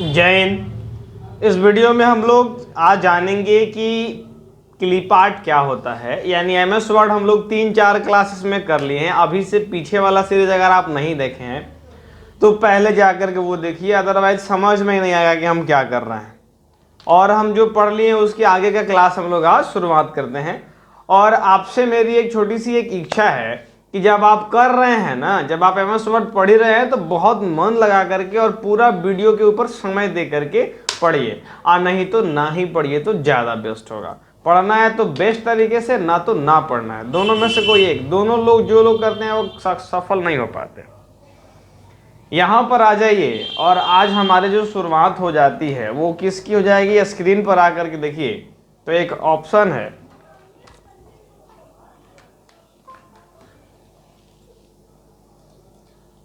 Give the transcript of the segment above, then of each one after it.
जय हिंद। इस वीडियो में हम लोग आज जानेंगे कि क्लिप आर्ट क्या होता है। यानी एमएस वर्ड हम लोग 3-4 क्लासेस में कर लिए हैं। अभी से पीछे वाला सीरीज अगर आप नहीं देखे हैं तो पहले जाकर के वो देखिए, अदरवाइज समझ में ही नहीं आएगा कि हम क्या कर रहे हैं। और हम जो पढ़ लिए हैं उसके आगे का क्लास हम लोग आज शुरुआत करते हैं। और आपसे मेरी एक छोटी सी एक इच्छा है कि जब आप कर रहे हैं ना, जब आप एमएस वर्ड पढ़ ही रहे हैं तो बहुत मन लगा करके और पूरा वीडियो के ऊपर समय दे करके पढ़िए, और नहीं तो ना ही पढ़िए तो ज़्यादा बेस्ट होगा। पढ़ना है तो बेस्ट तरीके से, ना तो ना पढ़ना है, दोनों में से कोई एक। दोनों लोग जो लोग करते हैं वो सफल नहीं हो पाते। यहाँ पर आ जाइए और आज हमारे जो शुरुआत हो जाती है वो किसकी हो जाएगी, स्क्रीन पर आकर के देखिए। तो एक ऑप्शन है,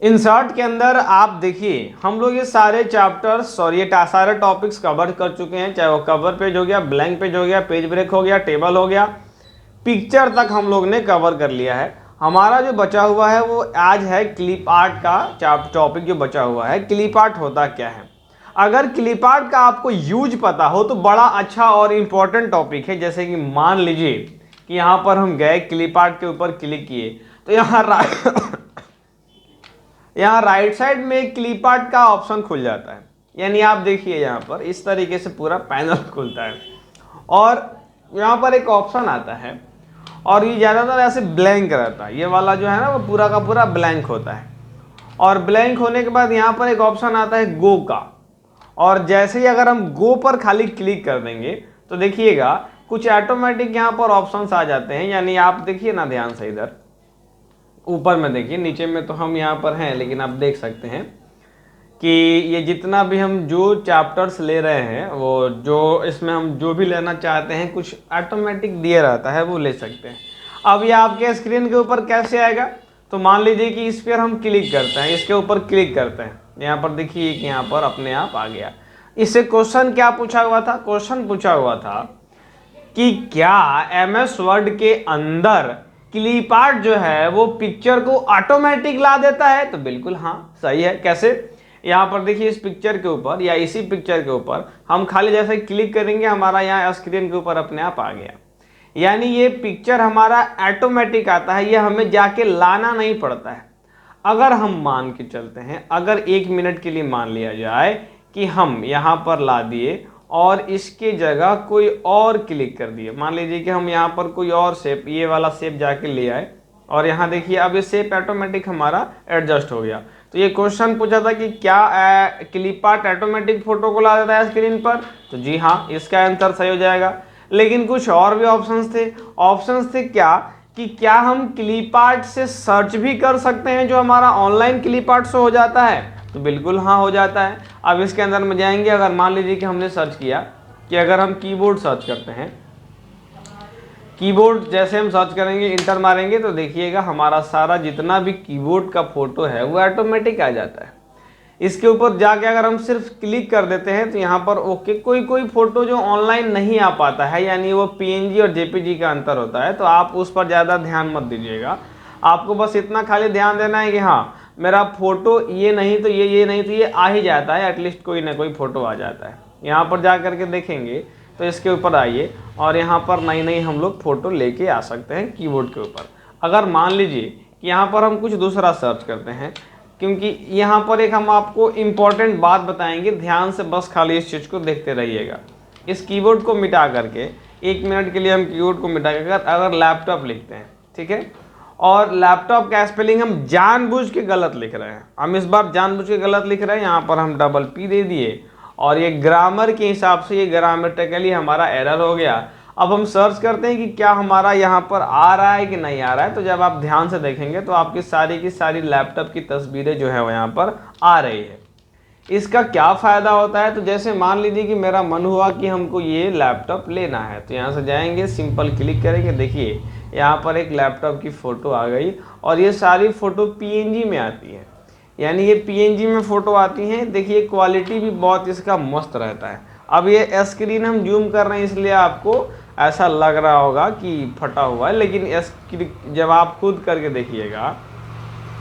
इंसर्ट के अंदर आप देखिए हम लोग ये सारे चैप्टर्स और ये सारे टॉपिक्स कवर कर चुके हैं। चाहे वो कवर पेज हो गया, ब्लैंक पेज हो गया, पेज ब्रेक हो गया, टेबल हो गया, पिक्चर तक हम लोग ने कवर कर लिया है। हमारा जो बचा हुआ है वो आज है क्लिप आर्ट का टॉपिक। जो बचा हुआ है क्लिप आर्ट होता क्या है। अगर क्लिप आर्ट का आपको यूज पता हो तो बड़ा अच्छा और इम्पोर्टेंट टॉपिक है। जैसे कि मान लीजिए कि यहाँ पर हम गए, क्लिप आर्ट के ऊपर क्लिक किए तो यहाँ राइट साइड में एक क्लिप आर्ट का ऑप्शन खुल जाता है। यानी आप देखिए यहाँ पर इस तरीके से पूरा पैनल खुलता है और यहाँ पर एक ऑप्शन आता है और ये ज़्यादातर ऐसे ब्लैंक रहता है। ये वाला जो है ना वो पूरा का पूरा ब्लैंक होता है। और ब्लैंक होने के बाद यहाँ पर एक ऑप्शन आता है गो का, और जैसे ही अगर हम गो पर खाली क्लिक कर देंगे तो देखिएगा कुछ ऑटोमेटिक यहाँ पर ऑप्शंस आ जाते हैं। यानी आप देखिए ना ध्यान से, इधर ऊपर में देखिए, नीचे में तो हम यहाँ पर हैं लेकिन आप देख सकते हैं कि ये जितना भी हम जो चैप्टर्स ले रहे हैं वो जो इसमें हम जो भी लेना चाहते हैं कुछ ऑटोमेटिक दिया रहता है, वो ले सकते हैं। अब ये आपके स्क्रीन के ऊपर कैसे आएगा, तो मान लीजिए कि इस पर हम क्लिक करते हैं, इसके ऊपर क्लिक करते हैं, यहाँ पर देखिए कि यहाँ पर अपने आप आ गया। इससे क्वेश्चन क्या पूछा हुआ था, क्वेश्चन पूछा हुआ था कि क्या एमएस वर्ड के अंदर क्लिप आर्ट जो है वो पिक्चर को ऑटोमेटिक ला देता है। तो बिल्कुल हाँ, सही है। कैसे, यहाँ पर देखिए इस पिक्चर के ऊपर या इसी पिक्चर के ऊपर हम खाली जैसे क्लिक करेंगे हमारा यहाँ स्क्रीन के ऊपर अपने आप आ गया। यानी ये पिक्चर हमारा ऑटोमेटिक आता है, ये हमें जाके लाना नहीं पड़ता है। अगर हम मान के चलते हैं, अगर 1 मिनट के लिए मान लिया जाए कि हम यहाँ पर ला दिए और इसके जगह कोई और क्लिक कर दिए, मान लीजिए कि हम यहाँ पर कोई और शेप, ये वाला शेप जाके ले आए और यहाँ देखिए अब ये शेप ऑटोमेटिक हमारा एडजस्ट हो गया। तो ये क्वेश्चन पूछा था कि क्या क्लिप आर्ट ऑटोमेटिक फोटो को ला देता है स्क्रीन पर, तो जी हाँ, इसका आंसर सही हो जाएगा। लेकिन कुछ और भी ऑप्शंस थे। ऑप्शंस थे क्या कि क्या हम क्लिप आर्ट से सर्च भी कर सकते हैं, जो हमारा ऑनलाइन क्लिप आर्ट से हो जाता है, तो बिल्कुल हाँ, हो जाता है। अब इसके अंदर में जाएंगे, अगर मान लीजिए कि हमने सर्च किया कि अगर हम कीबोर्ड सर्च करते हैं, कीबोर्ड जैसे हम सर्च करेंगे, इंटर मारेंगे, तो देखिएगा हमारा सारा जितना भी कीबोर्ड का फोटो है वो ऑटोमेटिक आ जाता है। इसके ऊपर जाके अगर हम सिर्फ क्लिक कर देते हैं तो यहाँ पर ओके, कोई कोई फोटो जो ऑनलाइन नहीं आ पाता है, यानी वो पीएनजी और जेपीजी का अंतर होता है, तो आप उस पर ज़्यादा ध्यान मत दीजिएगा। आपको बस इतना खाली ध्यान देना है कि हाँ मेरा फोटो ये नहीं तो ये नहीं तो ये आ ही जाता है, एटलीस्ट कोई ना कोई फोटो आ जाता है। यहाँ पर जा करके देखेंगे तो इसके ऊपर आइए और यहाँ पर नई नई हम लोग फोटो लेके आ सकते हैं कीबोर्ड के ऊपर। अगर मान लीजिए कि यहाँ पर हम कुछ दूसरा सर्च करते हैं, क्योंकि यहाँ पर एक हम आपको इम्पॉर्टेंट बात बताएंगे, ध्यान से बस खाली इस चीज़ को देखते रहिएगा। इस कीबोर्ड को मिटा करके 1 मिनट के लिए हम कीबोर्ड को मिटा कर अगर लैपटॉप लिखते हैं, ठीक है, और लैपटॉप का स्पेलिंग हम जानबूझ के गलत लिख रहे हैं, हम इस बार जानबूझ के गलत लिख रहे हैं, यहाँ पर हम डबल पी दे दिए और ये ग्रामर के हिसाब से ये ग्रामेटिकली हमारा एरर हो गया। अब हम सर्च करते हैं कि क्या हमारा यहाँ पर आ रहा है कि नहीं आ रहा है, तो जब आप ध्यान से देखेंगे तो आपकी सारी की सारी लैपटॉप की तस्वीरें जो है वो यहाँ पर आ रही है। इसका क्या फ़ायदा होता है, तो जैसे मान लीजिए कि मेरा मन हुआ कि हमको ये लैपटॉप लेना है, तो यहाँ से जाएंगे, सिंपल क्लिक करेंगे, देखिए यहाँ पर एक लैपटॉप की फ़ोटो आ गई और ये सारी फ़ोटो पीएनजी में आती है। यानी ये पीएनजी में फ़ोटो आती हैं। देखिए क्वालिटी भी बहुत इसका मस्त रहता है। अब ये स्क्रीन हम जूम कर रहे हैं इसलिए आपको ऐसा लग रहा होगा कि फटा हुआ है, लेकिन जब आप खुद करके देखिएगा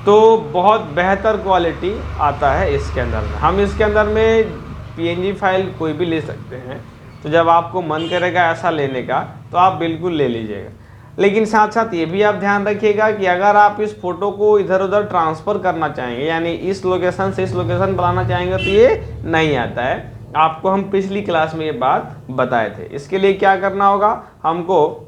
तो बहुत बेहतर क्वालिटी आता है इसके अंदर में। हम इसके अंदर में PNG फाइल कोई भी ले सकते हैं, तो जब आपको मन करेगा ऐसा लेने का तो आप बिल्कुल ले लीजिएगा। लेकिन साथ साथ ये भी आप ध्यान रखिएगा कि अगर आप इस फोटो को इधर उधर ट्रांसफ़र करना चाहेंगे, यानी इस लोकेशन से इस लोकेशन बनाना चाहेंगे, तो ये नहीं आता है। आपको हम पिछली क्लास में ये बात बताए थे। इसके लिए क्या करना होगा, हमको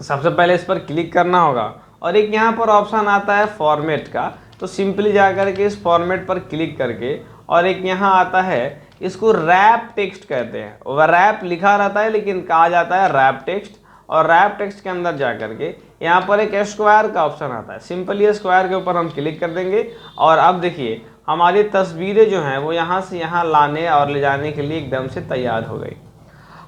सबसे पहले इस पर क्लिक करना होगा और एक यहाँ पर ऑप्शन आता है फॉर्मेट का, तो सिंपली जा करके इस फॉर्मेट पर क्लिक करके, और एक यहाँ आता है, इसको रैप टेक्स्ट कहते हैं। वह रैप लिखा रहता है लेकिन कहा जाता है रैप टेक्स्ट, और रैप टेक्स्ट के अंदर जा करके यहाँ पर एक स्क्वायर का ऑप्शन आता है। सिंपली स्क्वायर के ऊपर हम क्लिक कर देंगे और अब देखिए हमारी तस्वीरें जो हैं वो यहाँ से यहाँ लाने और ले जाने के लिए एकदम से तैयार हो गई।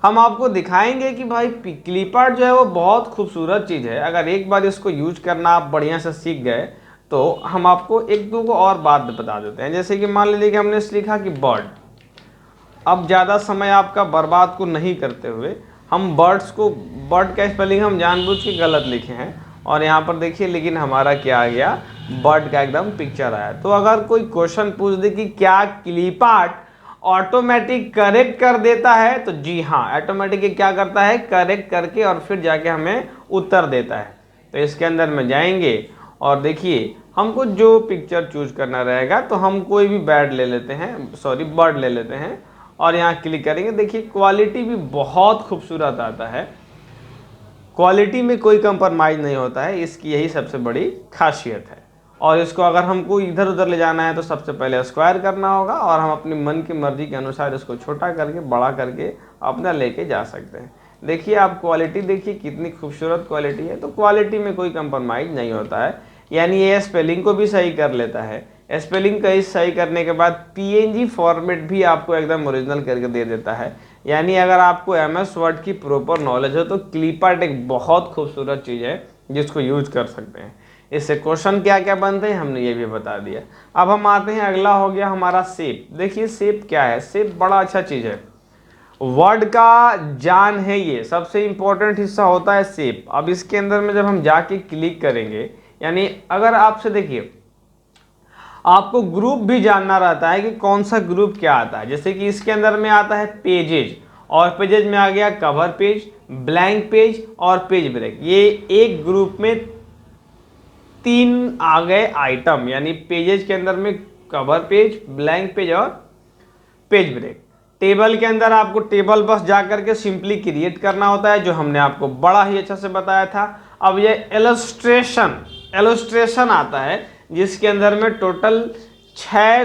हम आपको दिखाएंगे कि भाई क्लिप आर्ट जो है वो बहुत खूबसूरत चीज़ है। अगर एक बार इसको यूज करना आप बढ़िया से सीख गए तो हम आपको एक दो को और बात बता देते हैं। जैसे कि मान लीजिए कि हमने लिखा कि बर्ड। अब ज़्यादा समय आपका बर्बाद को नहीं करते हुए हम बर्ड का स्पेलिंग हम जानबूझ के गलत लिखे हैं और यहाँ पर देखिए, लेकिन हमारा क्या आ गया, बर्ड का एकदम पिक्चर आया। तो अगर कोई क्वेश्चन पूछ दे कि क्या क्लिप आर्ट ऑटोमेटिक करेक्ट कर देता है, तो जी हाँ, ऑटोमेटिक क्या करता है, करेक्ट करके और फिर जाके हमें उत्तर देता है। तो इसके अंदर में जाएंगे और देखिए हमको जो पिक्चर चूज करना रहेगा, तो हम कोई भी बर्ड ले लेते हैं और यहाँ क्लिक करेंगे। देखिए क्वालिटी भी बहुत खूबसूरत आता है, क्वालिटी में कोई कंप्रोमाइज़ नहीं होता है, इसकी यही सबसे बड़ी खासियत है। और इसको अगर हमको इधर उधर ले जाना है तो सबसे पहले स्क्वायर करना होगा और हम अपनी मन की मर्जी के अनुसार इसको छोटा करके बड़ा करके अपना लेके जा सकते हैं। देखिए आप क्वालिटी देखिए कितनी खूबसूरत क्वालिटी है। तो क्वालिटी में कोई कंप्रोमाइज़ नहीं होता है, यानी ये स्पेलिंग को भी सही कर लेता है। स्पेलिंग का सही करने के बाद PNG फॉर्मेट भी आपको एकदम ओरिजिनल करके दे देता है। यानी अगर आपको MS वर्ड की प्रॉपर नॉलेज हो तो क्लिप आर्ट एक बहुत खूबसूरत चीज़ है जिसको यूज कर सकते हैं। इससे क्वेश्चन क्या क्या बनते हैं हमने ये भी बता दिया। अब हम आते हैं, अगला हो गया हमारा शेप। देखिए शेप क्या है, शेप बड़ा अच्छा चीज़ है, वर्ड का जान है, ये सबसे इम्पोर्टेंट हिस्सा होता है शेप। अब इसके अंदर में जब हम जाके क्लिक करेंगे, यानी अगर आपसे देखिए आपको ग्रुप भी जानना रहता है कि कौन सा ग्रुप क्या आता है। जैसे कि इसके अंदर में आता है पेजेज, और पेजेज में आ गया कवर पेज, ब्लैंक पेज और पेज ब्रेक। ये एक ग्रुप में 3 आ गए आइटम, यानी पेजेज के अंदर में कवर पेज, ब्लैंक पेज और पेज ब्रेक। टेबल के अंदर आपको टेबल बस जाकर के सिंपली क्रिएट करना होता है, जो हमने आपको बड़ा ही अच्छा से बताया था। अब ये एलस्ट्रेशन आता है, जिसके अंदर में टोटल 6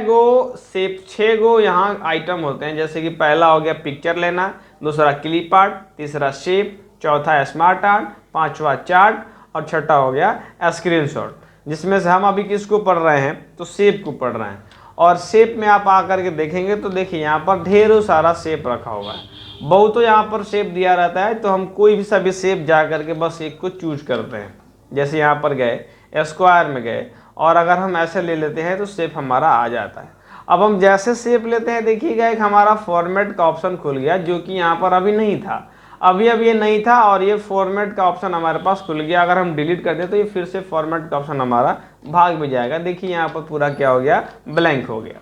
गो यहाँ आइटम होते हैं। जैसे कि पहला हो गया पिक्चर लेना, दूसरा क्लिप आर्ट, तीसरा शेप, चौथा स्मार्ट आर्ट, पांचवा चार्ट और छठा हो गया स्क्रीनशॉट। जिसमें से हम अभी किसको पढ़ रहे हैं, तो शेप को पढ़ रहे हैं। और शेप में आप आकर के देखेंगे तो देखिए यहाँ पर ढेरों सारा शेप रखा हुआ है, बहुत यहाँ पर शेप दिया रहता है। तो हम कोई भी सभी शेप जा करके बस एक को चूज करते हैं। जैसे यहाँ पर गए स्क्वायर में गए और अगर हम ऐसे ले लेते हैं तो शेप हमारा आ जाता है। अब हम जैसे शेप लेते हैं देखिएगा एक हमारा फॉर्मेट का ऑप्शन खुल गया, जो कि यहाँ पर अभी नहीं था। अभी ये नहीं था और ये फॉर्मेट का ऑप्शन हमारे पास खुल गया। अगर हम डिलीट कर दें तो ये फिर से फॉर्मेट का ऑप्शन हमारा भाग भी जाएगा। देखिए यहाँ पर पूरा क्या हो गया, ब्लैंक हो गया।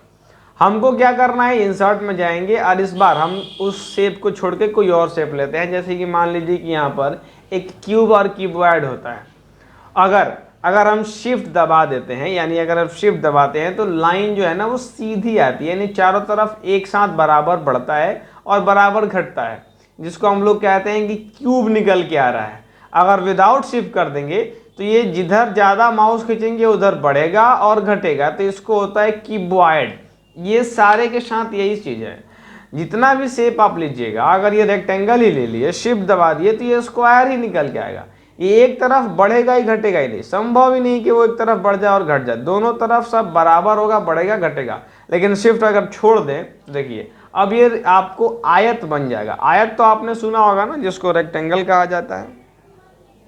हमको क्या करना है, इंसर्ट में जाएंगे और इस बार हम उस शेप को छोड़ के कोई और शेप लेते हैं। जैसे कि मान लीजिए कि यहाँ पर एक क्यूब और क्यूबॉइड होता है। अगर हम शिफ्ट दबा देते हैं, यानी अगर हम शिफ्ट दबाते हैं तो लाइन जो है ना वो सीधी आती है, यानी चारों तरफ एक साथ बराबर बढ़ता है और बराबर घटता है, जिसको हम लोग कहते हैं कि क्यूब निकल के आ रहा है। अगर विदाउट शिफ्ट कर देंगे तो ये जिधर ज़्यादा माउस खींचेंगे उधर बढ़ेगा और घटेगा, तो इसको होता है क्यूबॉइड। ये सारे के साथ यही चीज़ है। जितना भी शेप आप लीजिएगा, अगर ये रेक्टेंगल ही ले लिए, शिफ्ट दबा दिए तो ये स्क्वायर ही निकल के आएगा। ये एक तरफ बढ़ेगा ही घटेगा ही नहीं, संभव ही नहीं कि वो एक तरफ बढ़ जाए और घट जाए। दोनों तरफ सब बराबर होगा, बढ़ेगा घटेगा। लेकिन शिफ्ट अगर छोड़ दें तो देखिए अब ये आपको आयत बन जाएगा। आयत तो आपने सुना होगा ना, जिसको रेक्टेंगल कहा जाता है।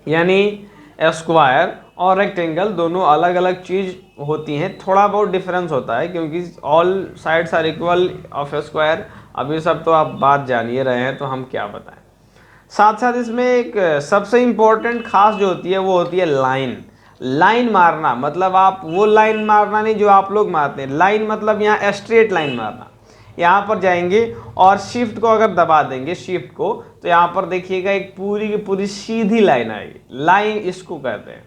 यानी स्क्वायर और रेक्टेंगल दोनों अलग अलग चीज़ होती हैं, थोड़ा बहुत डिफरेंस होता है क्योंकि all sides are equal of square. अभी सब तो आप बात जान ही रहे हैं, तो हम क्या बताएं। साथ साथ इसमें एक सबसे इम्पोर्टेंट खास जो होती है वो होती है लाइन मारना। मतलब आप वो लाइन मारना नहीं जो आप लोग मारते हैं, लाइन मतलब यहाँ स्ट्रेट लाइन मारना। यहाँ पर जाएंगे और शिफ्ट को अगर दबा देंगे, शिफ्ट को, तो यहाँ पर देखिएगा एक पूरी की पूरी सीधी लाइन आएगी, लाइन इसको कहते हैं।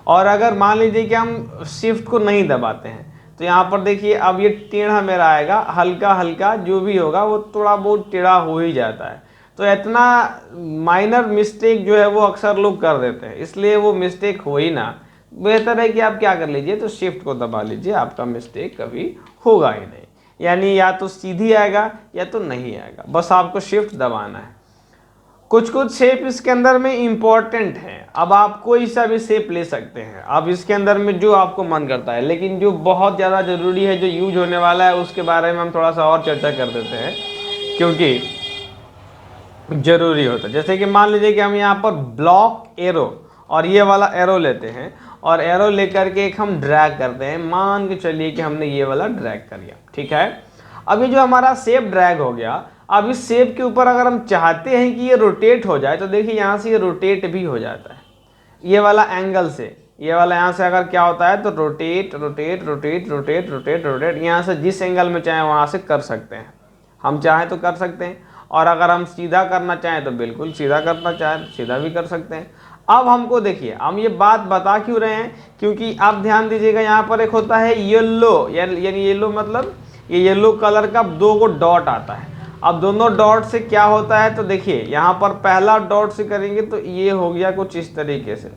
और अगर मान लीजिए कि हम शिफ्ट को नहीं दबाते हैं तो यहाँ पर देखिए अब ये टेढ़ा मेरा आएगा, हल्का हल्का जो भी होगा वो थोड़ा बहुत टेढ़ा हो ही जाता है। तो इतना माइनर मिस्टेक जो है वो अक्सर लोग कर देते हैं, इसलिए वो मिस्टेक हो ही ना। बेहतर है कि आप क्या कर लीजिए, तो शिफ्ट को दबा लीजिए, आपका मिस्टेक कभी होगा ही नहीं। यानी या तो सीधी आएगा या तो नहीं आएगा, बस आपको शिफ्ट दबाना है। कुछ कुछ शेप इसके अंदर में इम्पॉर्टेंट है। अब आप कोई सा भी शेप ले सकते हैं, अब इसके अंदर में जो आपको मन करता है, लेकिन जो बहुत ज़्यादा ज़रूरी है, जो यूज होने वाला है, उसके बारे में हम थोड़ा सा और चर्चा कर देते हैं, क्योंकि ज़रूरी होता है। जैसे कि मान लीजिए कि हम यहाँ पर ब्लॉक एरो और ये वाला एरो लेते हैं और एरो लेकर के एक हम ड्रैग करते हैं। मान के चलिए कि हमने ये वाला ड्रैग कर लिया, ठीक है। अभी जो हमारा शेप ड्रैग हो गया, अब इस शेप के ऊपर अगर हम चाहते हैं कि ये रोटेट हो जाए, तो देखिए यहाँ से ये रोटेट भी हो जाता है, ये वाला एंगल से, ये वाला यहाँ से अगर क्या होता है तो rotate rotate rotate rotate rotate rotate, यहाँ से जिस एंगल में चाहे वहाँ से कर सकते हैं, हम चाहें तो कर सकते हैं। और अगर हम सीधा करना चाहें तो बिल्कुल सीधा करना चाहें तो सीधा भी कर सकते हैं। अब हमको देखिए, हम ये बात बता क्यों रहे हैं, क्योंकि आप ध्यान दीजिएगा, यहाँ पर एक होता है येलो, यानी येलो मतलब ये येलो कलर का 2 को डॉट आता है। अब दोनों डॉट से क्या होता है, तो देखिए यहाँ पर पहला डॉट से करेंगे तो ये हो गया कुछ इस तरीके से।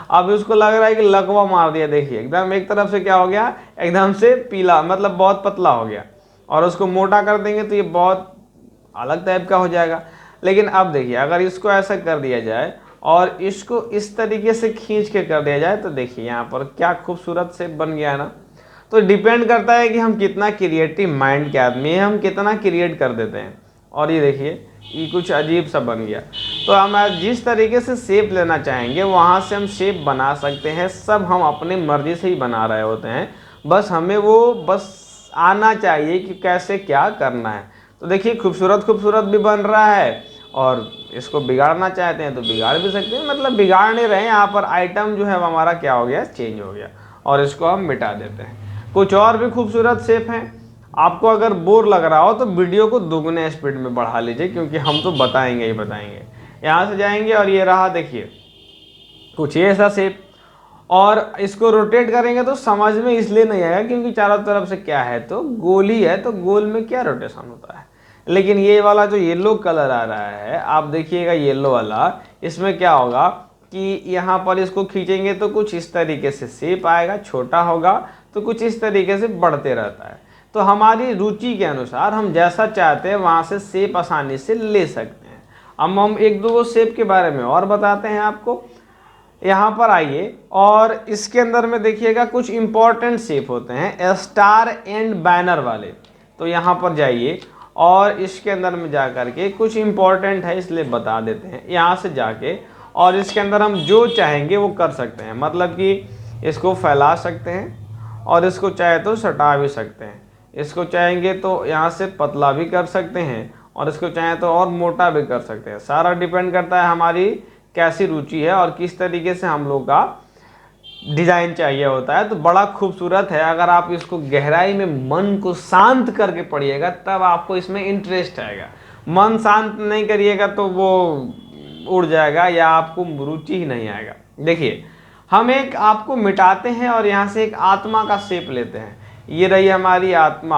अब उसको लग रहा है कि लकवा मार दिया, देखिए एकदम एक तरफ से क्या हो गया, एकदम से पीला, मतलब बहुत पतला हो गया। और उसको मोटा कर देंगे तो ये बहुत अलग टाइप का हो जाएगा। लेकिन अब देखिए, अगर इसको ऐसा कर दिया जाए और इसको इस तरीके से खींच के कर दिया जाए, तो देखिए यहाँ पर क्या खूबसूरत से बन गया है ना। तो डिपेंड करता है कि हम कितना क्रिएटिव माइंड के आदमी हैं, हम कितना क्रिएट कर देते हैं। और ये देखिए, ये कुछ अजीब सा बन गया। तो हम जिस तरीके से शेप लेना चाहेंगे वहाँ से हम शेप बना सकते हैं। सब हम अपने मर्जी से ही बना रहे होते हैं, बस हमें वो बस आना चाहिए कि कैसे क्या करना है। तो देखिए खूबसूरत खूबसूरत भी बन रहा है, और इसको बिगाड़ना चाहते हैं तो बिगाड़ भी सकते हैं। मतलब बिगाड़ नहीं रहे हैं, यहाँ पर आइटम जो है वो हमारा क्या हो गया, चेंज हो गया, और इसको हम मिटा देते हैं। कुछ और भी खूबसूरत शेप हैं। आपको अगर बोर लग रहा हो तो वीडियो को दोगुने स्पीड में बढ़ा लीजिए, क्योंकि हम तो बताएंगे ही बताएंगे। यहाँ से जाएंगे और ये रहा, देखिए कुछ ये ऐसा शेप, और इसको रोटेट करेंगे तो समझ में इसलिए नहीं आएगा क्योंकि चारों तरफ से क्या है, तो गोल ही है, तो गोल में क्या रोटेशन होता है। लेकिन ये वाला जो येलो कलर आ रहा है, आप देखिएगा येलो वाला, इसमें क्या होगा कि यहाँ पर इसको खींचेंगे तो कुछ इस तरीके से शेप आएगा, छोटा होगा तो कुछ इस तरीके से बढ़ते रहता है। तो हमारी रुचि के अनुसार हम जैसा चाहते हैं वहाँ से शेप आसानी से ले सकते हैं। अब हम एक दो शेप के बारे में और बताते हैं आपको। यहाँ पर आइए, और इसके अंदर में देखिएगा कुछ इम्पॉर्टेंट शेप होते हैं, स्टार एंड बैनर वाले। तो यहाँ पर जाइए और इसके अंदर में जा कर के कुछ इम्पॉर्टेंट है इसलिए बता देते हैं। यहाँ से जाके और इसके अंदर हम जो चाहेंगे वो कर सकते हैं, मतलब कि इसको फैला सकते हैं और इसको चाहे तो सटा भी सकते हैं। इसको चाहेंगे तो यहाँ से पतला भी कर सकते हैं और इसको चाहे तो और मोटा भी कर सकते हैं। सारा डिपेंड करता है हमारी कैसी रुचि है और किस तरीके से हम लोग का डिज़ाइन चाहिए होता है। तो बड़ा खूबसूरत है। अगर आप इसको गहराई में मन को शांत करके पढ़िएगा तब आपको इसमें इंटरेस्ट आएगा। मन शांत नहीं करिएगा तो वो उड़ जाएगा या आपको रुचि ही नहीं आएगा। देखिए, हम एक आपको मिटाते हैं और यहाँ से एक आत्मा का शेप लेते हैं। ये रही हमारी आत्मा,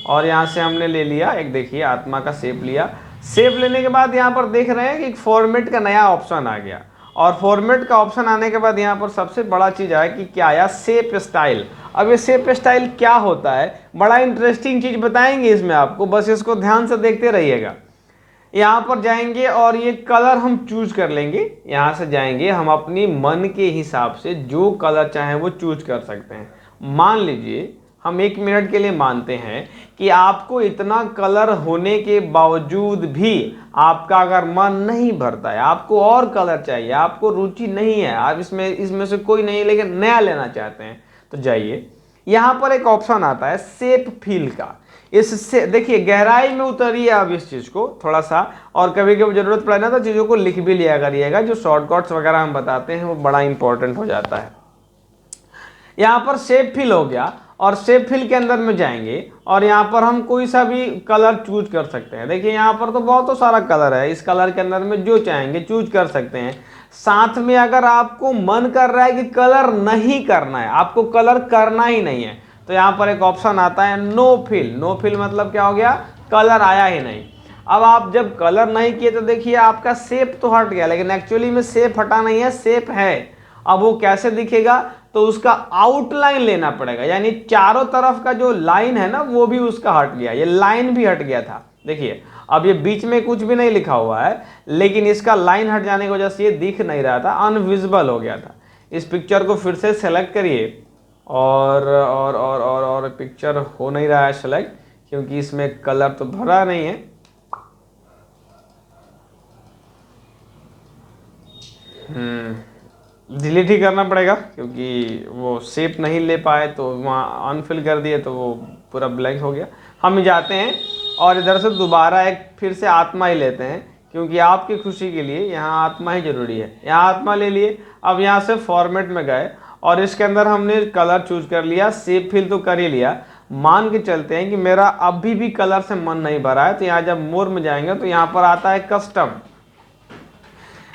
और यहाँ से हमने ले लिया एक, देखिए आत्मा का शेप लिया। शेप लेने के बाद यहाँ पर देख रहे हैं कि एक फॉर्मेट का नया ऑप्शन आ गया, और फॉर्मेट का ऑप्शन आने के बाद यहाँ पर सबसे बड़ा चीज़ आया कि क्या आया, शेप स्टाइल। अब ये शेप स्टाइल क्या होता है, बड़ा इंटरेस्टिंग चीज़ बताएंगे इसमें आपको, बस इसको ध्यान से देखते रहिएगा। यहाँ पर जाएंगे और ये कलर हम चूज कर लेंगे। यहाँ से जाएंगे, हम अपनी मन के हिसाब से जो कलर चाहें वो चूज कर सकते हैं। मान लीजिए हम 1 मिनट के लिए मानते हैं कि आपको इतना कलर होने के बावजूद भी आपका अगर मन नहीं भरता है, आपको और कलर चाहिए, आपको रुचि नहीं है, आप इसमें से कोई नहीं लेकिन नया लेना चाहते हैं, तो जाइए यहाँ पर एक ऑप्शन आता है शेप फिल का। इससे देखिए गहराई में उतरिए आप इस चीज़ को थोड़ा सा, और कभी कभी ज़रूरत पड़े ना तो चीज़ों को लिख भी लिया करिएगा। जो शॉर्टकट्स वगैरह हम बताते हैं वो बड़ा इंपॉर्टेंट हो जाता है। यहाँ पर शेप फिल हो गया और शेप फिल के अंदर में जाएंगे और यहाँ पर हम कोई सा भी कलर चूज कर सकते हैं। देखिए यहाँ पर तो बहुत सारा कलर है, इस कलर के अंदर में जो चाहेंगे चूज कर सकते हैं। साथ में अगर आपको मन कर रहा है कि कलर नहीं करना है, आपको कलर करना ही नहीं है, तो यहाँ पर एक ऑप्शन आता है नो फिल। नो फिल मतलब क्या हो गया, कलर आया ही नहीं। अब आप जब कलर नहीं किए तो देखिए आपका शेप तो हट गया, लेकिन एक्चुअली में शेप हटा नहीं है, शेप है। अब वो कैसे दिखेगा, तो उसका आउटलाइन लेना पड़ेगा, यानी चारों तरफ का जो लाइन है ना वो भी उसका हट गया, ये लाइन भी हट गया था। देखिए अब ये बीच में कुछ भी नहीं लिखा हुआ है, लेकिन इसका लाइन हट जाने की वजह से ये दिख नहीं रहा था, अनविजिबल हो गया था। इस पिक्चर को फिर से सेलेक्ट करिए और पिक्चर हो नहीं रहा है सेलेक्ट, क्योंकि इसमें कलर तो भरा नहीं है। डिलीट ही करना पड़ेगा, क्योंकि वो शेप नहीं ले पाए तो वहाँ अनफिल कर दिए तो वो पूरा ब्लैंक हो गया। हम जाते हैं और इधर से दोबारा एक फिर से आत्मा ही लेते हैं, क्योंकि आपकी खुशी के लिए यहाँ आत्मा ही जरूरी है। यहाँ आत्मा ले लिए, अब यहाँ से फॉर्मेट में गए और इसके अंदर हमने कलर चूज कर लिया, शेप फिल तो कर ही लिया। मान के चलते हैं कि मेरा अभी भी कलर से मन नहीं भरा है, तो यहाँ जब मोर में जाएंगे तो यहाँ पर आता है कस्टम।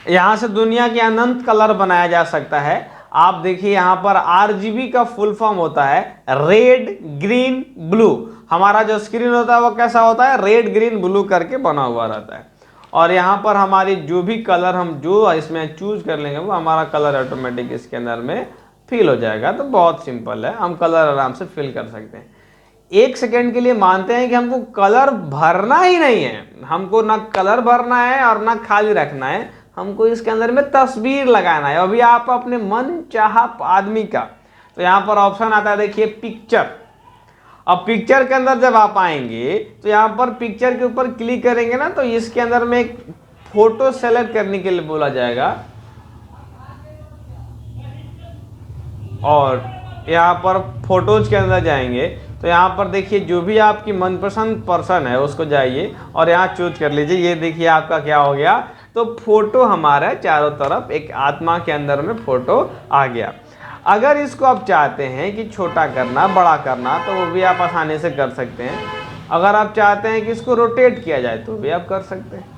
यहाँ से दुनिया के अनंत कलर बनाया जा सकता है। आप देखिए यहाँ पर RGB का फुल फॉर्म होता है रेड ग्रीन ब्लू। हमारा जो स्क्रीन होता है वो कैसा होता है, रेड ग्रीन ब्लू करके बना हुआ रहता है। और यहाँ पर हमारी जो भी कलर हम जो इसमें चूज कर लेंगे वो हमारा कलर ऑटोमेटिक इसके अंदर में फिल हो जाएगा। तो बहुत सिंपल है, हम कलर आराम से फिल कर सकते हैं। एक सेकेंड के लिए मानते हैं कि हमको कलर भरना ही नहीं है, हमको ना कलर भरना है और ना खाली रखना है, हमको इसके अंदर में तस्वीर लगाना है। अभी आप अपने मन चाहा आदमी का, तो यहाँ पर ऑप्शन आता है देखिए पिक्चर। अब पिक्चर के अंदर जब आप आएंगे तो यहाँ पर पिक्चर के ऊपर क्लिक करेंगे ना, तो इसके अंदर में एक फोटो सेलेक्ट करने के लिए बोला जाएगा और यहाँ पर फोटोज के अंदर जाएंगे तो यहाँ पर देखिए जो भी आपकी मनपसंद पर्सन है उसको जाइए और यहाँ चूज कर लीजिए। ये देखिए आपका क्या हो गया, तो फोटो हमारा चारों तरफ एक आत्मा के अंदर में फोटो आ गया। अगर इसको आप चाहते हैं कि छोटा करना बड़ा करना तो वो भी आप आसानी से कर सकते हैं। अगर आप चाहते हैं कि इसको रोटेट किया जाए तो भी आप कर सकते हैं।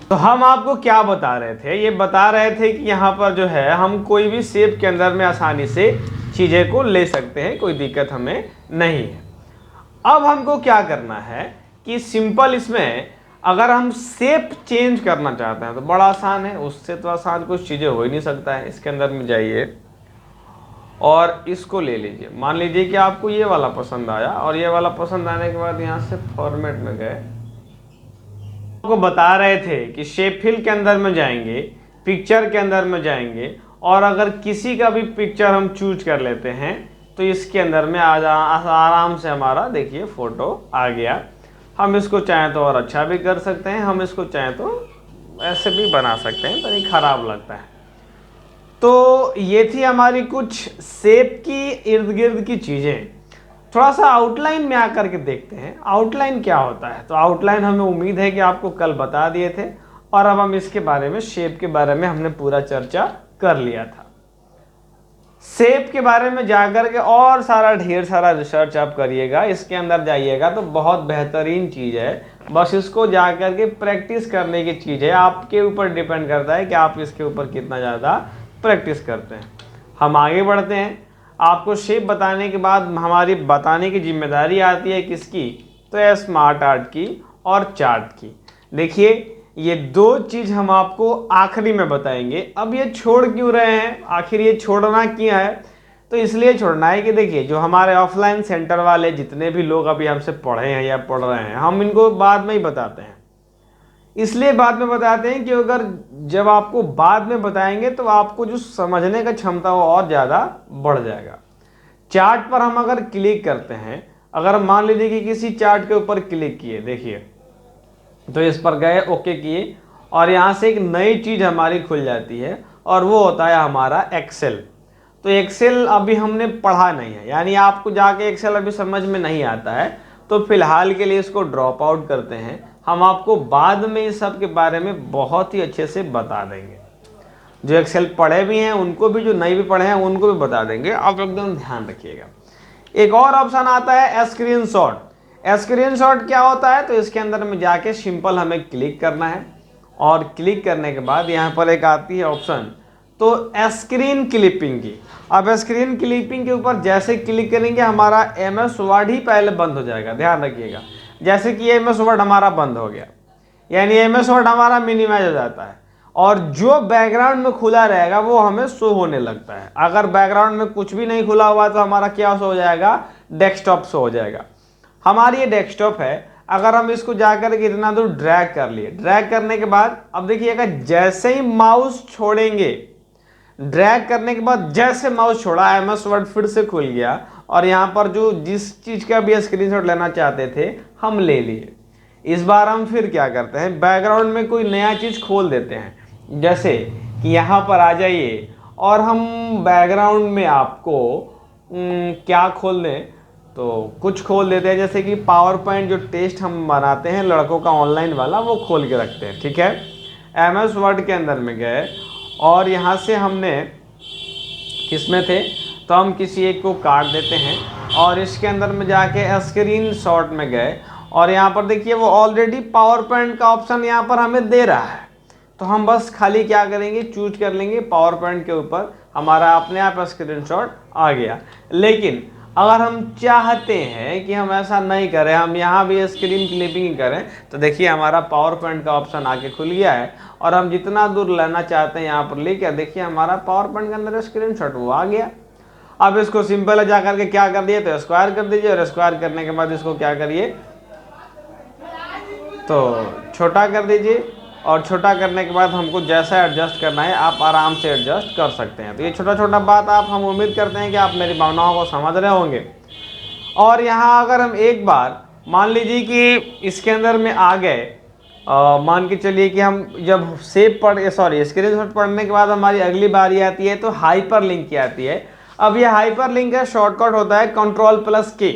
तो हम आपको क्या बता रहे थे, ये बता रहे थे कि यहाँ पर जो है हम कोई भी शेप के अंदर में आसानी से चीज़ें को ले सकते हैं, कोई दिक्कत हमें नहीं है। अब हमको क्या करना है कि सिंपल इसमें अगर हम शेप चेंज करना चाहते हैं तो बड़ा आसान है, उससे तो आसान कुछ चीज़ें हो ही नहीं सकता है। इसके अंदर में जाइए और इसको ले लीजिए। मान लीजिए कि आपको ये वाला पसंद आया और ये वाला पसंद आने के बाद यहाँ से फॉर्मेट में गए, आपको बता रहे थे कि शेप फिल के अंदर में जाएंगे, पिक्चर के अंदर में जाएंगे और अगर किसी का भी पिक्चर हम चूज कर लेते हैं तो इसके अंदर में आराम से हमारा देखिए फोटो आ गया। हम इसको चाहें तो और अच्छा भी कर सकते हैं, हम इसको चाहें तो ऐसे भी बना सकते हैं, तो नहीं खराब लगता है। तो ये थी हमारी कुछ शेप की इर्द गिर्द की चीज़ें। थोड़ा सा आउटलाइन में आकर के देखते हैं आउटलाइन क्या होता है। तो आउटलाइन हमें उम्मीद है कि आपको कल बता दिए थे और अब हम इसके बारे में शेप के बारे में हमने पूरा चर्चा कर लिया था। शेप के बारे में जाकर के और सारा ढेर सारा रिसर्च आप करिएगा, इसके अंदर जाइएगा तो बहुत बेहतरीन चीज़ है। बस इसको जाकर के प्रैक्टिस करने की चीज़ है, आपके ऊपर डिपेंड करता है कि आप इसके ऊपर कितना ज़्यादा प्रैक्टिस करते हैं। हम आगे बढ़ते हैं। आपको शेप बताने के बाद हमारी बताने की जिम्मेदारी आती है किसकी, तो है स्मार्ट आर्ट की और चार्ट की। देखिए ये दो चीज़ हम आपको आखिरी में बताएंगे। अब ये छोड़ क्यों रहे हैं, आखिर ये छोड़ना क्यों है, तो इसलिए छोड़ना है कि देखिए जो हमारे ऑफलाइन सेंटर वाले जितने भी लोग अभी हमसे पढ़े हैं या पढ़ रहे हैं, हम इनको बाद में ही बताते हैं। इसलिए बाद में बताते हैं कि अगर जब आपको बाद में बताएंगे तो आपको जो समझने का क्षमता वो और ज़्यादा बढ़ जाएगा। चार्ट पर हम अगर क्लिक करते हैं, अगर मान लीजिए कि किसी चार्ट के ऊपर क्लिक किए, देखिए तो इस पर गए, ओके किए और यहाँ से एक नई चीज़ हमारी खुल जाती है और वो होता है हमारा एक्सेल। तो एक्सेल अभी हमने पढ़ा नहीं है, यानी आपको जाके एक्सेल अभी समझ में नहीं आता है, तो फिलहाल के लिए इसको ड्रॉप आउट करते हैं। हम आपको बाद में इस सब के बारे में बहुत ही अच्छे से बता देंगे। जो एक्सेल पढ़े भी हैं उनको भी, जो नहीं भी पढ़े हैं उनको भी बता देंगे, आप एकदम ध्यान रखिएगा। एक और ऑप्शन आता है स्क्रीनशॉट। स्क्रीनशॉट क्या होता है, तो इसके अंदर में जाके सिंपल हमें क्लिक करना है, और क्लिक करने के बाद यहाँ पर एक आती है ऑप्शन, तो स्क्रीन क्लिपिंग की। अब स्क्रीन क्लिपिंग के ऊपर जैसे क्लिक करेंगे हमारा MS वर्ड ही पहले बंद हो जाएगा, ध्यान रखिएगा। जैसे कि MS वर्ड हमारा बंद हो गया, यानी MS वर्ड हमारा मिनिमाइज हो जाता है, और जो बैकग्राउंड में खुला रहेगा वो हमें शो होने लगता है। अगर बैकग्राउंड में कुछ भी नहीं खुला हुआ तो हमारा क्या शो हो जाएगा, डेस्कटॉप शो हो जाएगा। हमारी ये डेस्कटॉप है, अगर हम इसको जाकर के इतना दूर ड्रैग कर लिए, ड्रैग करने के बाद अब देखिएगा जैसे ही माउस छोड़ेंगे, ड्रैग करने के बाद जैसे माउस छोड़ा MS वर्ड फिर से खुल गया, और यहाँ पर जो जिस चीज़ का भी स्क्रीनशॉट लेना चाहते थे हम ले लिए। इस बार हम फिर क्या करते हैं, बैकग्राउंड में कोई नया चीज़ खोल देते हैं, जैसे कि यहाँ पर आ जाइए और हम बैकग्राउंड में आपको क्या खोल दें, तो कुछ खोल देते हैं, जैसे कि पावर पॉइंट जो टेस्ट हम बनाते हैं लड़कों का ऑनलाइन वाला, वो खोल के रखते हैं, ठीक है। MS वर्ड के अंदर में गए और यहाँ से हमने किस में थे, तो हम किसी एक को काट देते हैं, और इसके अंदर में जाके स्क्रीन शॉट में गए, और यहाँ पर देखिए वो ऑलरेडी पावर पॉइंट का ऑप्शन यहाँ पर हमें दे रहा है, तो हम बस खाली क्या करेंगे, चूज कर लेंगे पावर पॉइंट के ऊपर, हमारा अपने आप स्क्रीनशॉट आ गया। लेकिन अगर हम चाहते हैं कि हम ऐसा नहीं करें, हम यहाँ भी स्क्रीन क्लिपिंग करें, तो देखिए हमारा पावर पॉइंट का ऑप्शन आके खुल गया है, और हम जितना दूर लेना चाहते हैं यहाँ पर लेकर, देखिए हमारा पावर पॉइंट के अंदर स्क्रीनशॉट वो आ गया। अब इसको सिंपल है, जा करके क्या कर दिए, तो स्क्वायर कर दीजिए, और स्क्वायर करने के बाद इसको क्या करिए, तो छोटा कर दीजिए, और छोटा करने के बाद हमको जैसा एडजस्ट करना है आप आराम से एडजस्ट कर सकते हैं। तो ये छोटा छोटा बात आप, हम उम्मीद करते हैं कि आप मेरी भावनाओं को समझ रहे होंगे। और यहाँ अगर हम एक बार मान लीजिए कि इसके अंदर में आ गए, मान के चलिए कि हम जब स्क्रीनशॉट पढ़ने के बाद हमारी अगली बारी आती है तो हाइपर लिंक की आती है। अब ये हाइपर लिंक का शॉर्टकट होता है Ctrl+K।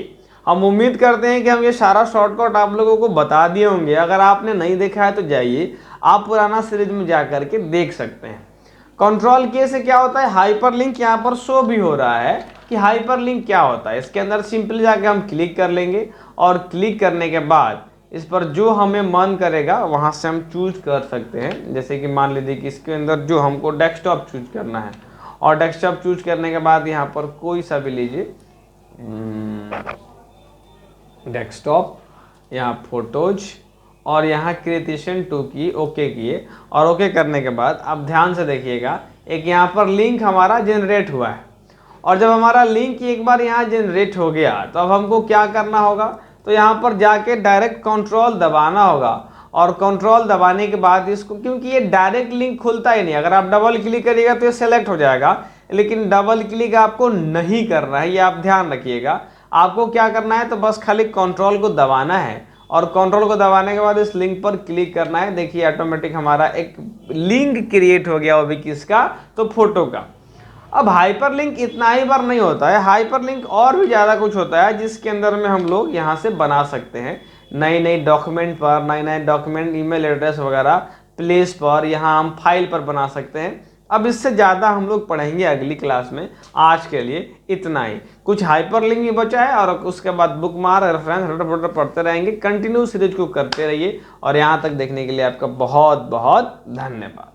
हम उम्मीद करते हैं कि हम ये सारा शॉर्टकट आप लोगों को बता दिए होंगे। अगर आपने नहीं देखा है तो जाइए, आप पुराना सीरीज में जा करके देख सकते हैं। Ctrl+K से क्या होता है, हाइपर लिंक यहाँ पर शो भी हो रहा है कि हाइपर लिंक क्या होता है। इसके अंदर सिंपली जाके हम क्लिक कर लेंगे, और क्लिक करने के बाद इस पर जो हमें मन करेगा वहाँ से हम चूज कर सकते हैं। जैसे कि मान लीजिए कि इसके अंदर जो हमको डेस्कटॉप चूज करना है, और डेस्कटॉप चूज करने के बाद यहाँ पर कोई सा भी लीजिए डेस्कटॉप, यहाँ फोटोज, और यहाँ क्रिएशन 2 की ओके किए, और ओके करने के बाद अब ध्यान से देखिएगा, एक यहाँ पर लिंक हमारा जनरेट हुआ है। और जब हमारा लिंक एक बार यहाँ जनरेट हो गया तो अब हमको क्या करना होगा, तो यहाँ पर जाके डायरेक्ट कंट्रोल दबाना होगा, और कंट्रोल दबाने के बाद इसको, क्योंकि ये डायरेक्ट लिंक खुलता ही नहीं, अगर आप डबल क्लिक करिएगा तो ये सेलेक्ट हो जाएगा, लेकिन डबल क्लिक आपको नहीं करना है, ये आप ध्यान रखिएगा। आपको क्या करना है, तो बस खाली कंट्रोल को दबाना है, और कंट्रोल को दबाने के बाद इस लिंक पर क्लिक करना है। देखिए ऑटोमेटिक हमारा एक लिंक क्रिएट हो गया, वो भी किसका, तो फोटो का। अब हाइपर लिंक इतना ही बार नहीं होता है, हाइपर लिंक और भी ज़्यादा कुछ होता है, जिसके अंदर में हम लोग यहाँ से बना सकते हैं नई नई डॉक्यूमेंट पर, नए नए डॉक्यूमेंट, ईमेल एड्रेस वगैरह प्लेस पर, यहाँ हम फाइल पर बना सकते हैं। अब इससे ज़्यादा हम लोग पढ़ेंगे अगली क्लास में। आज के लिए इतना ही। कुछ हाइपर लिंक भी बचा है, और उसके बाद बुक मार, रेफरेंस पढ़ते रहेंगे। कंटिन्यू सीरीज को करते रहिए, और यहाँ तक देखने के लिए आपका बहुत बहुत धन्यवाद।